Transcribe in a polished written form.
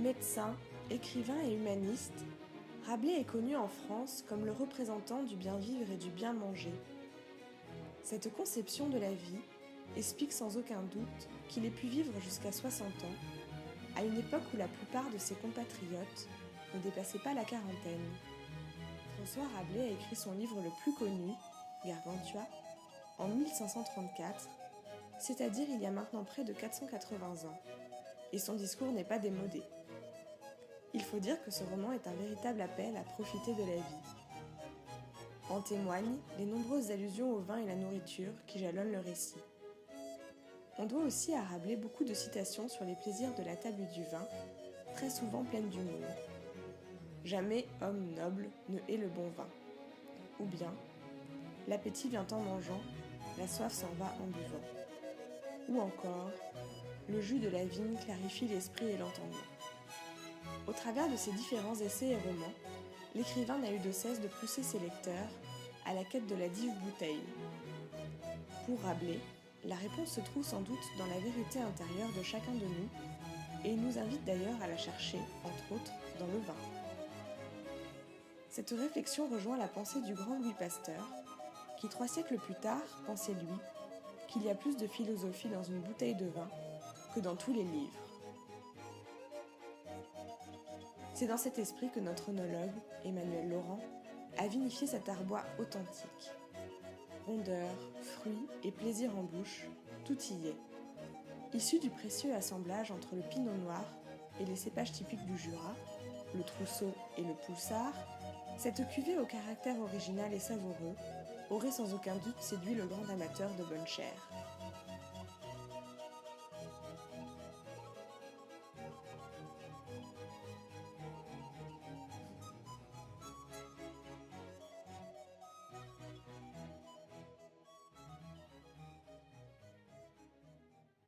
Médecin, écrivain et humaniste, Rabelais est connu en France comme le représentant du bien vivre et du bien manger. Cette conception de la vie explique sans aucun doute qu'il ait pu vivre jusqu'à 60 ans, à une époque où la plupart de ses compatriotes ne dépassaient pas la quarantaine. François Rabelais a écrit son livre le plus connu, Gargantua, en 1534, c'est-à-dire il y a maintenant près de 480 ans, et son discours n'est pas démodé. Il faut dire que ce roman est un véritable appel à profiter de la vie. En témoignent les nombreuses allusions au vin et la nourriture qui jalonnent le récit. On doit aussi à Rabelais beaucoup de citations sur les plaisirs de la table du vin, très souvent pleines d'humour. Jamais homme noble ne hait le bon vin. Ou bien, l'appétit vient en mangeant, la soif s'en va en buvant. Ou encore, le jus de la vigne clarifie l'esprit et l'entendement. Au travers de ces différents essais et romans, l'écrivain n'a eu de cesse de pousser ses lecteurs à la quête de la dive bouteille. Pour Rabelais, la réponse se trouve sans doute dans la vérité intérieure de chacun de nous, et il nous invite d'ailleurs à la chercher, entre autres, dans le vin. Cette réflexion rejoint la pensée du grand Louis Pasteur, qui 3 siècles plus tard pensait lui qu'il y a plus de philosophie dans une bouteille de vin que dans tous les livres. C'est dans cet esprit que notre œnologue, Emmanuel Laurent, a vinifié cet arbois authentique. Rondeur, fruits et plaisir en bouche, tout y est. Issu du précieux assemblage entre le pinot noir et les cépages typiques du Jura, le trousseau et le poulsard, cette cuvée au caractère original et savoureux aurait sans aucun doute séduit le grand amateur de bonne chère.